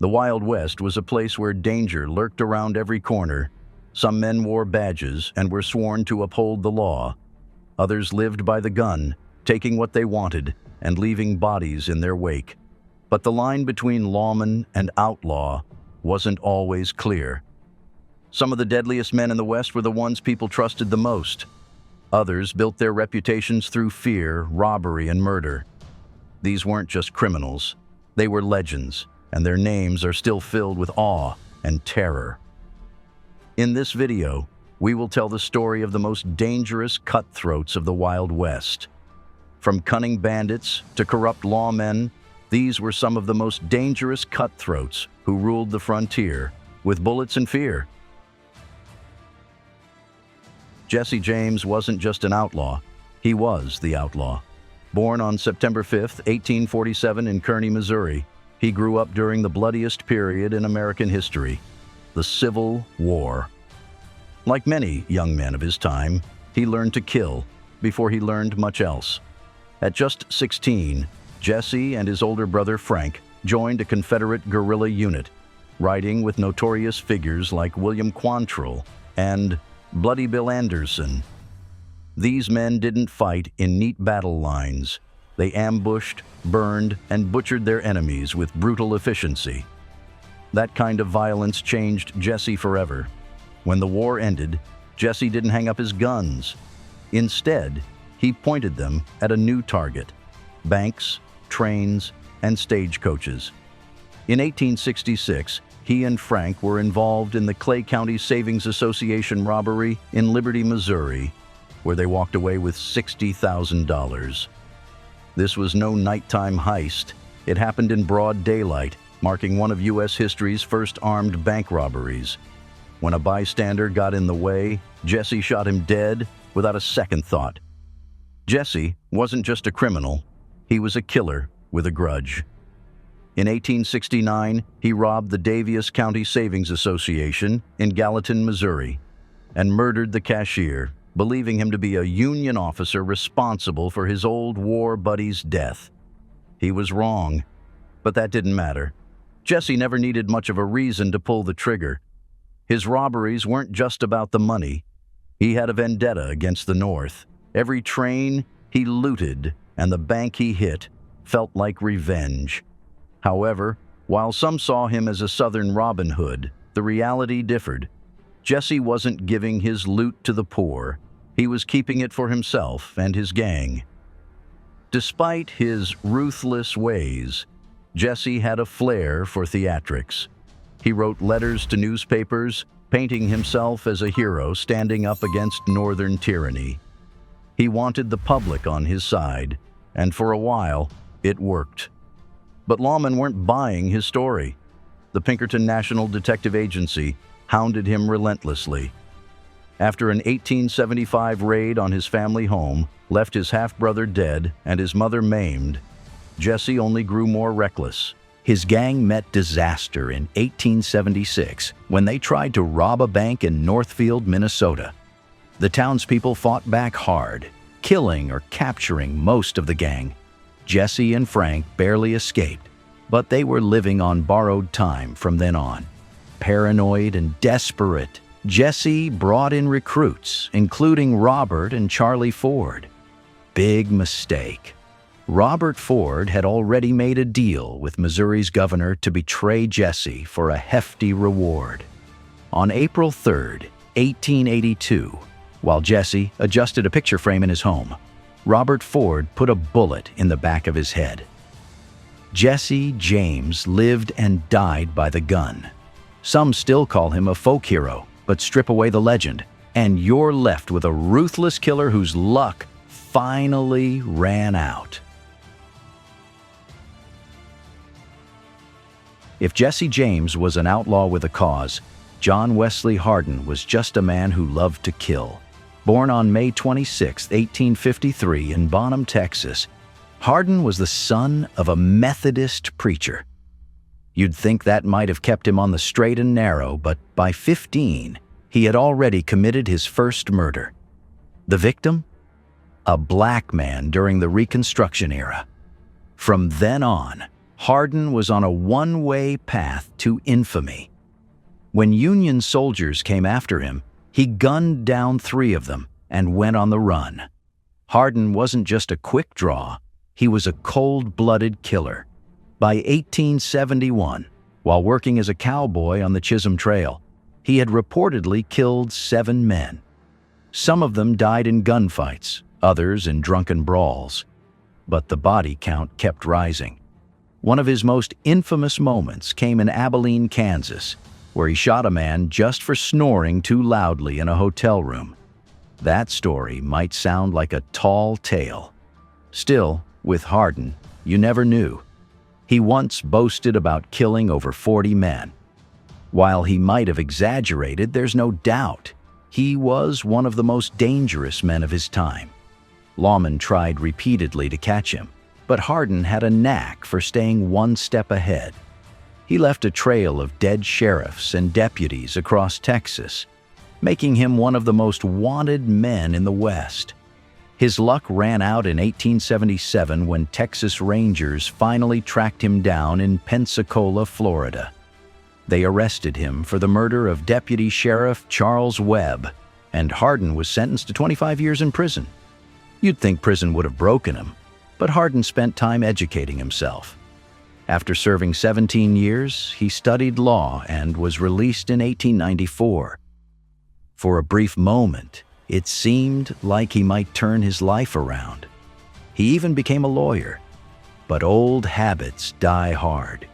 The Wild West was a place where danger lurked around every corner. Some men wore badges and were sworn to uphold the law. Others lived by the gun, taking what they wanted and leaving bodies in their wake. But the line between lawman and outlaw wasn't always clear. Some of the deadliest men in the West were the ones people trusted the most. Others built their reputations through fear, robbery, and murder. These weren't just criminals. They were legends, and their names are still filled with awe and terror. In this video, we will tell the story of the most dangerous cutthroats of the Wild West. From cunning bandits to corrupt lawmen, these were some of the most dangerous cutthroats who ruled the frontier with bullets and fear. Jesse James wasn't just an outlaw, he was the outlaw. Born on September 5, 1847 in Kearney, Missouri, he grew up during the bloodiest period in American history, the Civil War. Like many young men of his time, he learned to kill before he learned much else. At just 16, Jesse and his older brother Frank joined a Confederate guerrilla unit, riding with notorious figures like William Quantrill and Bloody Bill Anderson. These men didn't fight in neat battle lines. They ambushed, burned, and butchered their enemies with brutal efficiency. That kind of violence changed Jesse forever. When the war ended, Jesse didn't hang up his guns. Instead, he pointed them at a new target: banks, trains, and stagecoaches. In 1866, he and Frank were involved in the Clay County Savings Association robbery in Liberty, Missouri, where they walked away with $60,000. This was no nighttime heist. It happened in broad daylight, marking one of U.S. history's first armed bank robberies. When a bystander got in the way, Jesse shot him dead without a second thought. Jesse wasn't just a criminal, he was a killer with a grudge. In 1869, he robbed the Daviess County Savings Association in Gallatin, Missouri, and murdered the cashier, believing him to be a Union officer responsible for his old war buddy's death. He was wrong, but that didn't matter. Jesse never needed much of a reason to pull the trigger. His robberies weren't just about the money. He had a vendetta against the North. Every train he looted and the bank he hit felt like revenge. However, while some saw him as a Southern Robin Hood, the reality differed. Jesse wasn't giving his loot to the poor. He was keeping it for himself and his gang. Despite his ruthless ways, Jesse had a flair for theatrics. He wrote letters to newspapers, painting himself as a hero standing up against Northern tyranny. He wanted the public on his side, and for a while, it worked. But lawmen weren't buying his story. The Pinkerton National Detective Agency hounded him relentlessly. After an 1875 raid on his family home left his half-brother dead and his mother maimed, Jesse only grew more reckless. His gang met disaster in 1876 when they tried to rob a bank in Northfield, Minnesota. The townspeople fought back hard, killing or capturing most of the gang. Jesse and Frank barely escaped, but they were living on borrowed time from then on. Paranoid and desperate, Jesse brought in recruits, including Robert and Charlie Ford. Big mistake. Robert Ford had already made a deal with Missouri's governor to betray Jesse for a hefty reward. On April 3, 1882, while Jesse adjusted a picture frame in his home, Robert Ford put a bullet in the back of his head. Jesse James lived and died by the gun. Some still call him a folk hero, but strip away the legend, and you're left with a ruthless killer whose luck finally ran out. If Jesse James was an outlaw with a cause, John Wesley Hardin was just a man who loved to kill. Born on May 26, 1853 in Bonham, Texas, Hardin was the son of a Methodist preacher. You'd think that might have kept him on the straight and narrow, but by 15, he had already committed his first murder. The victim? A black man during the Reconstruction era. From then on, Hardin was on a one-way path to infamy. When Union soldiers came after him, he gunned down 3 of them and went on the run. Hardin wasn't just a quick draw, he was a cold-blooded killer. By 1871, while working as a cowboy on the Chisholm Trail, he had reportedly killed 7 men. Some of them died in gunfights, others in drunken brawls. But the body count kept rising. One of his most infamous moments came in Abilene, Kansas, where he shot a man just for snoring too loudly in a hotel room. That story might sound like a tall tale. Still, with Hardin, you never knew. He once boasted about killing over 40 men. While he might have exaggerated, there's no doubt he was one of the most dangerous men of his time. Lawmen tried repeatedly to catch him, but Hardin had a knack for staying one step ahead. He left a trail of dead sheriffs and deputies across Texas, making him one of the most wanted men in the West. His luck ran out in 1877 when Texas Rangers finally tracked him down in Pensacola, Florida. They arrested him for the murder of Deputy Sheriff Charles Webb, and Hardin was sentenced to 25 years in prison. You'd think prison would have broken him, but Hardin spent time educating himself. After serving 17 years, he studied law and was released in 1894. For a brief moment, it seemed like he might turn his life around. He even became a lawyer. But old habits die hard.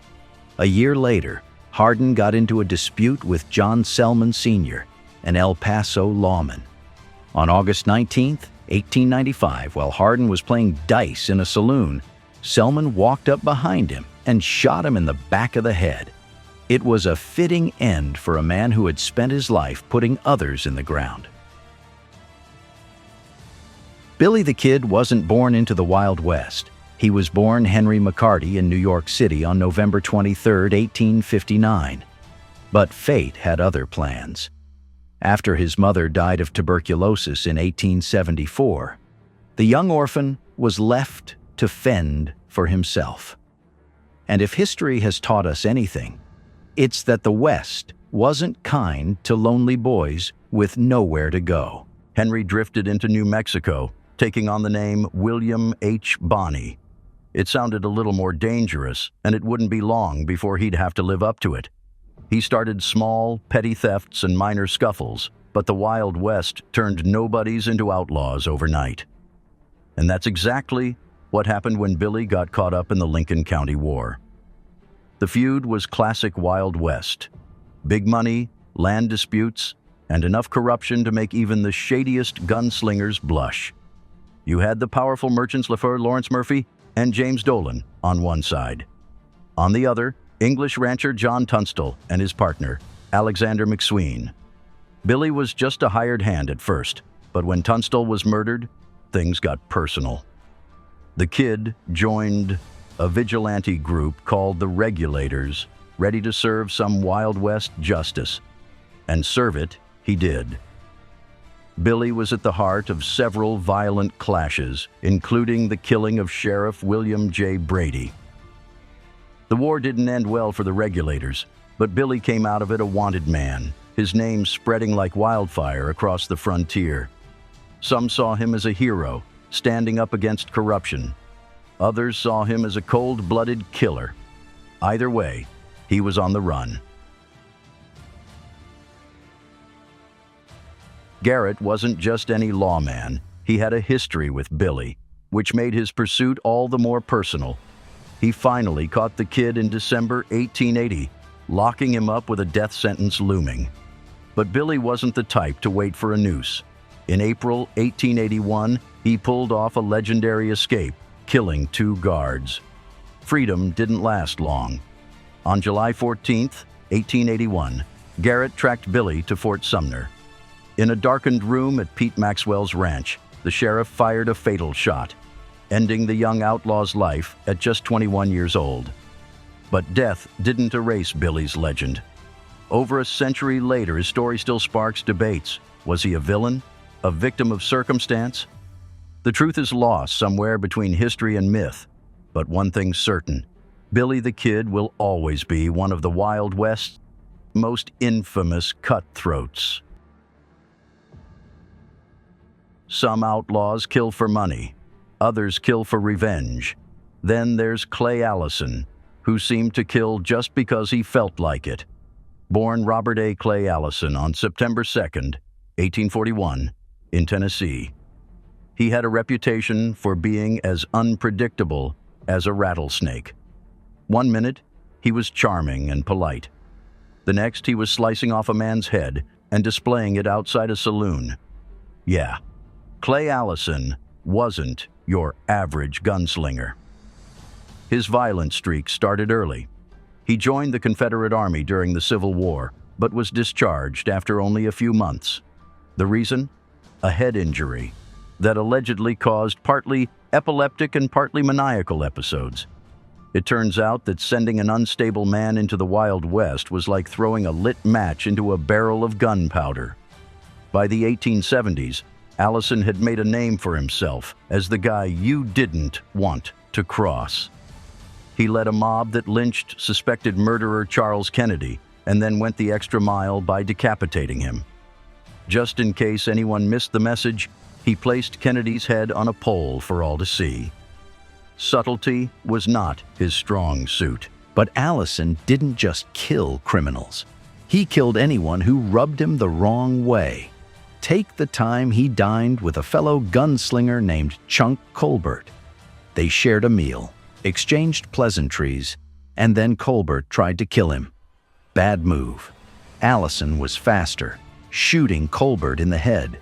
A year later, Hardin got into a dispute with John Selman Sr., an El Paso lawman. On August 19, 1895, while Hardin was playing dice in a saloon, Selman walked up behind him and shot him in the back of the head. It was a fitting end for a man who had spent his life putting others in the ground. Billy the Kid wasn't born into the Wild West. He was born Henry McCarty in New York City on November 23, 1859. But fate had other plans. After his mother died of tuberculosis in 1874, the young orphan was left to fend for himself. And if history has taught us anything, it's that the West wasn't kind to lonely boys with nowhere to go. Henry drifted into New Mexico, taking on the name William H. Bonney. It sounded a little more dangerous, and it wouldn't be long before he'd have to live up to it. He started small, petty thefts and minor scuffles, but the Wild West turned nobodies into outlaws overnight. And that's exactly what happened when Billy got caught up in the Lincoln County War. The feud was classic Wild West. Big money, land disputes, and enough corruption to make even the shadiest gunslingers blush. You had the powerful merchants Lawrence Murphy and James Dolan on one side. On the other, English rancher John Tunstall and his partner, Alexander McSween. Billy was just a hired hand at first, but when Tunstall was murdered, things got personal. The Kid joined a vigilante group called the Regulators, ready to serve some Wild West justice. And serve it he did. Billy was at the heart of several violent clashes, including the killing of Sheriff William J. Brady. The war didn't end well for the Regulators, but Billy came out of it a wanted man, his name spreading like wildfire across the frontier. Some saw him as a hero, standing up against corruption. Others saw him as a cold-blooded killer. Either way, he was on the run. Garrett wasn't just any lawman. He had a history with Billy, which made his pursuit all the more personal. He finally caught the Kid in December 1880, locking him up with a death sentence looming. But Billy wasn't the type to wait for a noose. In April 1881, he pulled off a legendary escape, killing 2 guards. Freedom didn't last long. On July 14, 1881, Garrett tracked Billy to Fort Sumner. In a darkened room at Pete Maxwell's ranch, the sheriff fired a fatal shot, ending the young outlaw's life at just 21 years old. But death didn't erase Billy's legend. Over a century later, his story still sparks debates. Was he a villain? A victim of circumstance? The truth is lost somewhere between history and myth. But one thing's certain: Billy the Kid will always be one of the Wild West's most infamous cutthroats. Some outlaws kill for money, others kill for revenge. Then there's Clay Allison, who seemed to kill just because he felt like it. Born Robert A. Clay Allison on September 2nd, 1841, in Tennessee. He had a reputation for being as unpredictable as a rattlesnake. One minute, he was charming and polite. The next, he was slicing off a man's head and displaying it outside a saloon. Yeah, Clay Allison wasn't your average gunslinger. His violent streak started early. He joined the Confederate Army during the Civil War, but was discharged after only a few months. The reason? A head injury that allegedly caused partly epileptic and partly maniacal episodes. It turns out that sending an unstable man into the Wild West was like throwing a lit match into a barrel of gunpowder. By the 1870s, Allison had made a name for himself as the guy you didn't want to cross. He led a mob that lynched suspected murderer Charles Kennedy and then went the extra mile by decapitating him. Just in case anyone missed the message, he placed Kennedy's head on a pole for all to see. Subtlety was not his strong suit. But Allison didn't just kill criminals. He killed anyone who rubbed him the wrong way. Take the time he dined with a fellow gunslinger named Chunk Colbert. They shared a meal, exchanged pleasantries, and then Colbert tried to kill him. Bad move. Allison was faster, shooting Colbert in the head.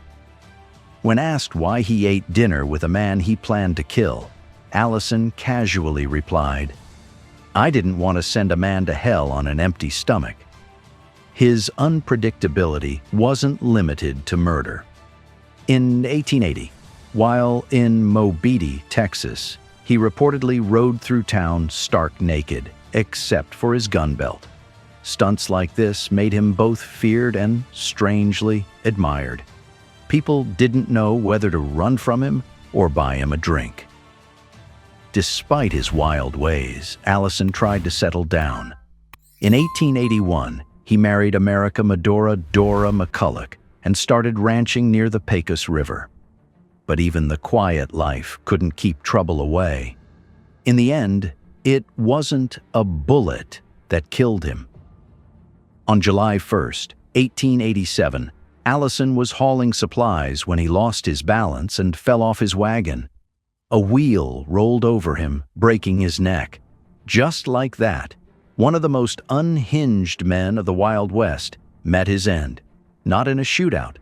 When asked why he ate dinner with a man he planned to kill, Allison casually replied, "I didn't want to send a man to hell on an empty stomach." His unpredictability wasn't limited to murder. In 1880, while in Mobeetie, Texas, he reportedly rode through town stark naked, except for his gun belt. Stunts like this made him both feared and, strangely, admired. People didn't know whether to run from him or buy him a drink. Despite his wild ways, Allison tried to settle down. In 1881, he married America Medora Dora McCulloch and started ranching near the Pecos River. But even the quiet life couldn't keep trouble away. In the end, it wasn't a bullet that killed him. On July 1st, 1887, Allison was hauling supplies when he lost his balance and fell off his wagon. A wheel rolled over him, breaking his neck. Just like that, one of the most unhinged men of the Wild West met his end, not in a shootout,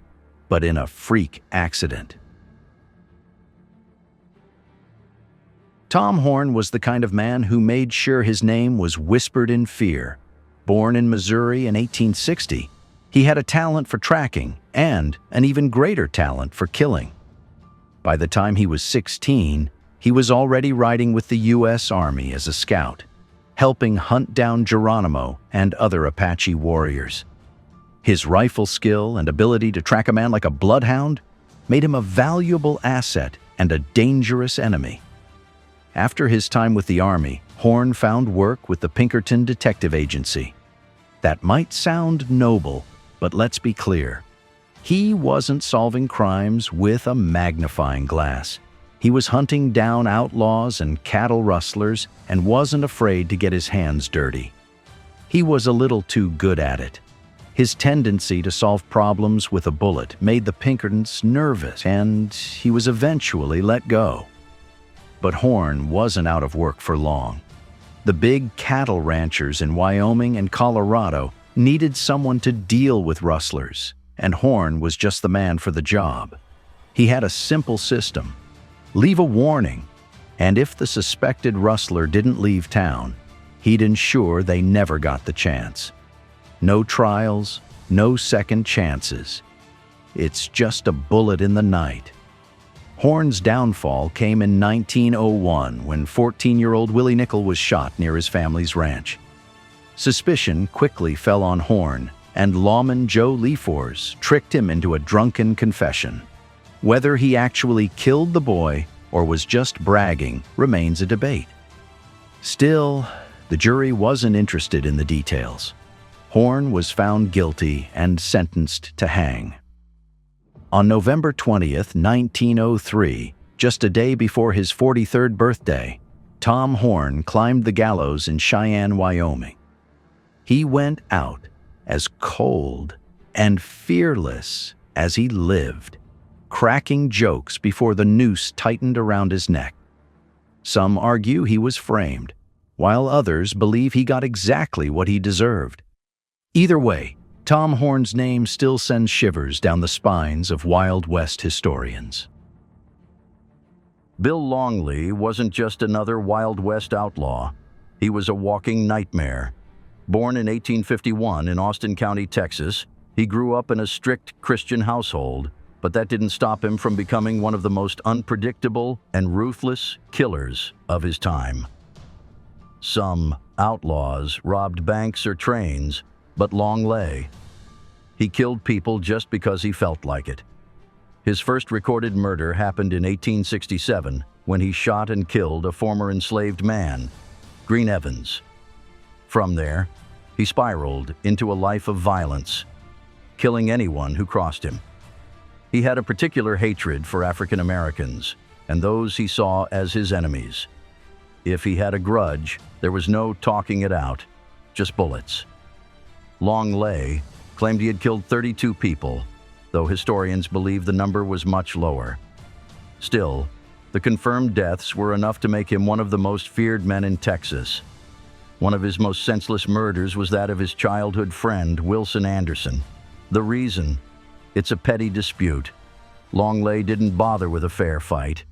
but in a freak accident. Tom Horn was the kind of man who made sure his name was whispered in fear. Born in Missouri in 1860, he had a talent for tracking and an even greater talent for killing. By the time he was 16, he was already riding with the U.S. Army as a scout, helping hunt down Geronimo and other Apache warriors. His rifle skill and ability to track a man like a bloodhound made him a valuable asset and a dangerous enemy. After his time with the Army, Horn found work with the Pinkerton Detective Agency. That might sound noble, but let's be clear. He wasn't solving crimes with a magnifying glass. He was hunting down outlaws and cattle rustlers and wasn't afraid to get his hands dirty. He was a little too good at it. His tendency to solve problems with a bullet made the Pinkertons nervous, and he was eventually let go. But Horn wasn't out of work for long. The big cattle ranchers in Wyoming and Colorado needed someone to deal with rustlers, and Horn was just the man for the job. He had a simple system. Leave a warning, and if the suspected rustler didn't leave town, he'd ensure they never got the chance. No trials, no second chances. It's just a bullet in the night. Horn's downfall came in 1901 when 14-year-old Willie Nickel was shot near his family's ranch. Suspicion quickly fell on Horn, and lawman Joe Leafors tricked him into a drunken confession. Whether he actually killed the boy or was just bragging remains a debate. Still, The jury wasn't interested in the details. Horn was found guilty and sentenced to hang. On November 20th, 1903, just a day before his 43rd birthday, Tom Horn climbed the gallows in Cheyenne, Wyoming. He went out as cold and fearless as he lived, cracking jokes before the noose tightened around his neck. Some argue he was framed, while others believe he got exactly what he deserved. Either way, Tom Horn's name still sends shivers down the spines of Wild West historians. Bill Longley wasn't just another Wild West outlaw. He was a walking nightmare. Born in 1851 in Austin County, Texas, he grew up in a strict Christian household, but that didn't stop him from becoming one of the most unpredictable and ruthless killers of his time. Some outlaws robbed banks or trains, but Longley, he killed people just because he felt like it. His first recorded murder happened in 1867 when he shot and killed a former enslaved man, Green Evans. From there, he spiraled into a life of violence, killing anyone who crossed him. He had a particular hatred for African Americans and those he saw as his enemies. If he had a grudge, there was no talking it out, just bullets. Longley claimed he had killed 32 people, though historians believe the number was much lower. Still, the confirmed deaths were enough to make him one of the most feared men in Texas. One of his most senseless murders was that of his childhood friend, Wilson Anderson. The reason? It's a petty dispute. Longley didn't bother with a fair fight.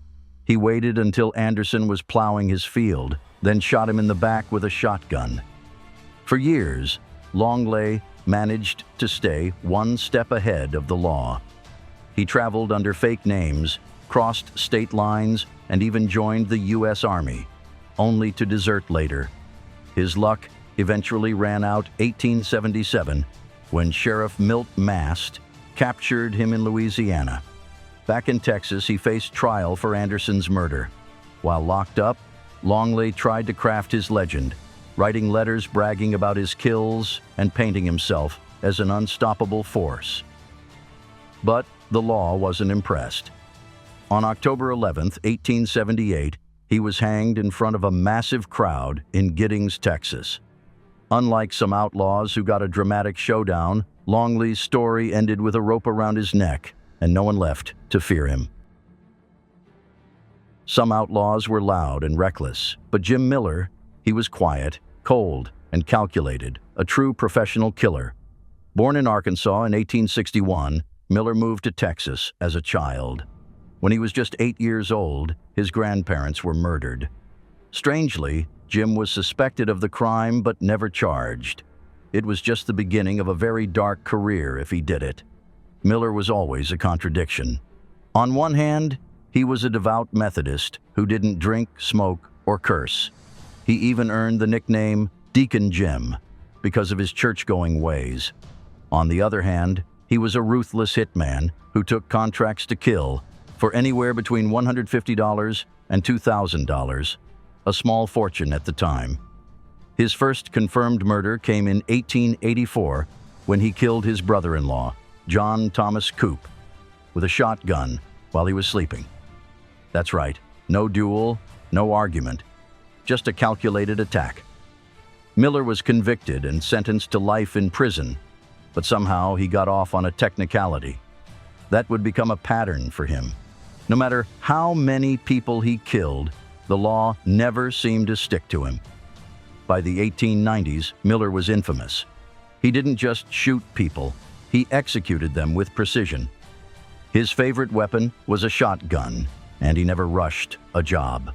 He waited until Anderson was plowing his field, then shot him in the back with a shotgun. For years, Longley managed to stay one step ahead of the law. He traveled under fake names, crossed state lines, and even joined the U.S. Army, only to desert later. His luck eventually ran out 1877 when Sheriff Milt Mast captured him in Louisiana. Back in Texas, he faced trial for Anderson's murder. While locked up, Longley tried to craft his legend, writing letters bragging about his kills and painting himself as an unstoppable force. But the law wasn't impressed. On October 11, 1878, he was hanged in front of a massive crowd in Giddings, Texas. Unlike some outlaws who got a dramatic showdown, Longley's story ended with a rope around his neck and no one left to fear him. Some outlaws were loud and reckless, but Jim Miller, he was quiet, cold, and calculated, a true professional killer. Born in Arkansas in 1861, Miller moved to Texas as a child. When he was just 8 years old, his grandparents were murdered. Strangely, Jim was suspected of the crime but never charged. It was just the beginning of a very dark career if he did it. Miller was always a contradiction. On one hand, he was a devout Methodist who didn't drink, smoke, or curse. He even earned the nickname Deacon Jim because of his church-going ways. On the other hand, he was a ruthless hitman who took contracts to kill for anywhere between $150 and $2,000, a small fortune at the time. His first confirmed murder came in 1884 when he killed his brother-in-law, John Thomas Coop, with a shotgun while he was sleeping. That's right, no duel, no argument, just a calculated attack. Miller was convicted and sentenced to life in prison, but somehow he got off on a technicality. That would become a pattern for him. No matter how many people he killed, the law never seemed to stick to him. By the 1890s, Miller was infamous. He didn't just shoot people, he executed them with precision. His favorite weapon was a shotgun, and he never rushed a job.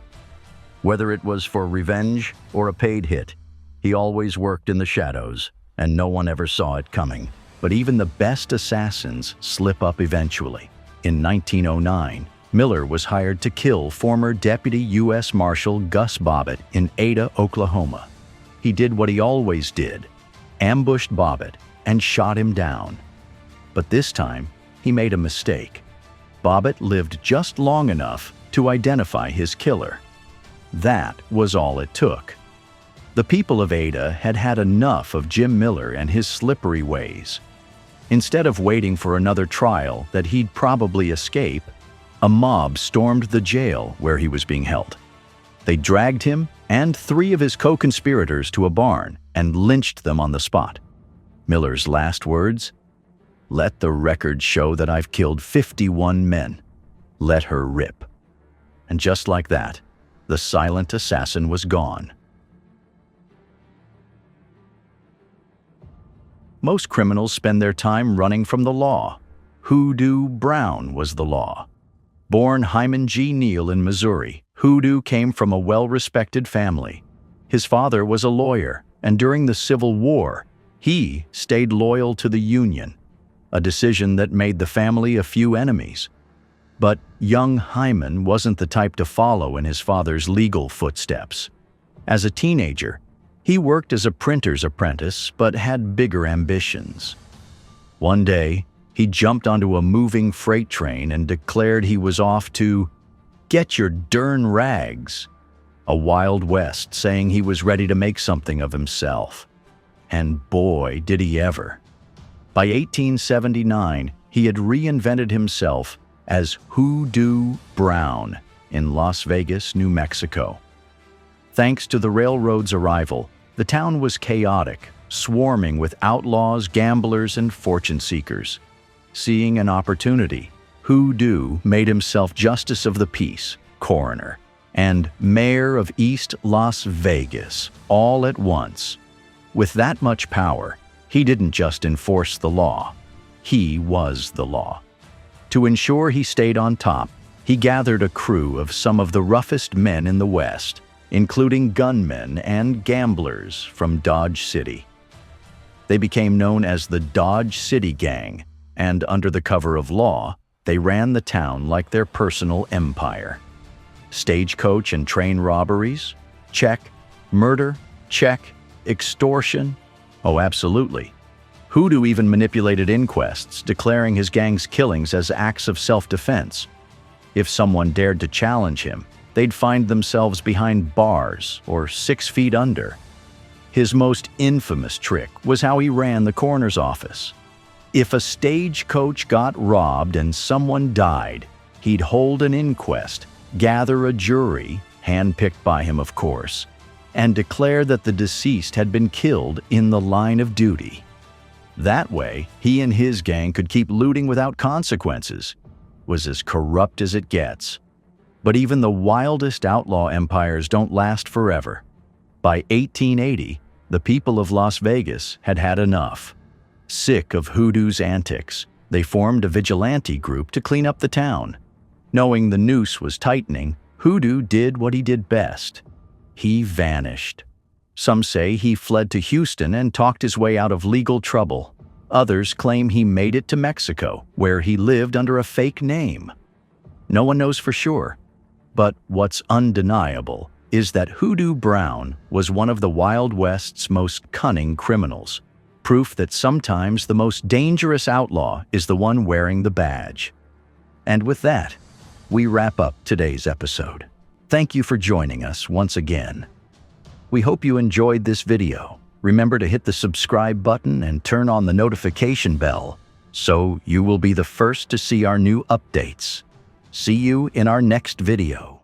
Whether it was for revenge or a paid hit, he always worked in the shadows, and no one ever saw it coming. But even the best assassins slip up eventually. In 1909, Miller was hired to kill former Deputy U.S. Marshal Gus Bobbitt in Ada, Oklahoma. He did what he always did, ambushed Bobbitt and shot him down. But this time, he made a mistake. Bobbitt lived just long enough to identify his killer. That was all it took. The people of Ada had had enough of Jim Miller and his slippery ways. Instead of waiting for another trial that he'd probably escape, a mob stormed the jail where he was being held. They dragged him and 3 of his co-conspirators to a barn and lynched them on the spot. Miller's last words, "Let the record show that I've killed 51 men. Let her rip." And just like that, the silent assassin was gone. Most criminals spend their time running from the law. Hoodoo Brown was the law. Born Hyman G. Neal in Missouri, Hoodoo came from a well-respected family. His father was a lawyer, and during the Civil War, he stayed loyal to the Union, a decision that made the family a few enemies. But young Hyman wasn't the type to follow in his father's legal footsteps. As a teenager, he worked as a printer's apprentice but had bigger ambitions. One day, he jumped onto a moving freight train and declared he was off to get your dern rags, a Wild West saying he was ready to make something of himself. And boy, did he ever. By 1879, he had reinvented himself as Hoodoo Brown in Las Vegas, New Mexico. Thanks to the railroad's arrival, the town was chaotic, swarming with outlaws, gamblers, and fortune seekers. Seeing an opportunity, Hoodoo made himself Justice of the Peace, Coroner, and Mayor of East Las Vegas, all at once. With that much power, he didn't just enforce the law, he was the law. To ensure he stayed on top, he gathered a crew of some of the roughest men in the West, including gunmen and gamblers from Dodge City. They became known as the Dodge City Gang, and under the cover of law, they ran the town like their personal empire. Stagecoach and train robberies? Check. Murder? Check. Extortion? Oh, absolutely. Hoodoo even manipulated inquests, declaring his gang's killings as acts of self-defense. If someone dared to challenge him, they'd find themselves behind bars or 6 feet under. His most infamous trick was how he ran the coroner's office. If a stagecoach got robbed and someone died, he'd hold an inquest, gather a jury, handpicked by him of course, and declare that the deceased had been killed in the line of duty. That way, he and his gang could keep looting without consequences. It was as corrupt as it gets. But even the wildest outlaw empires don't last forever. By 1880, the people of Las Vegas had had enough. Sick of Hoodoo's antics, they formed a vigilante group to clean up the town. Knowing the noose was tightening, Hoodoo did what he did best. He vanished. Some say he fled to Houston and talked his way out of legal trouble. Others claim he made it to Mexico, where he lived under a fake name. No one knows for sure. But what's undeniable is that Hoodoo Brown was one of the Wild West's most cunning criminals. Proof that sometimes the most dangerous outlaw is the one wearing the badge. And with that, we wrap up today's episode. Thank you for joining us once again. We hope you enjoyed this video. Remember to hit the subscribe button and turn on the notification bell so you will be the first to see our new updates. See you in our next video.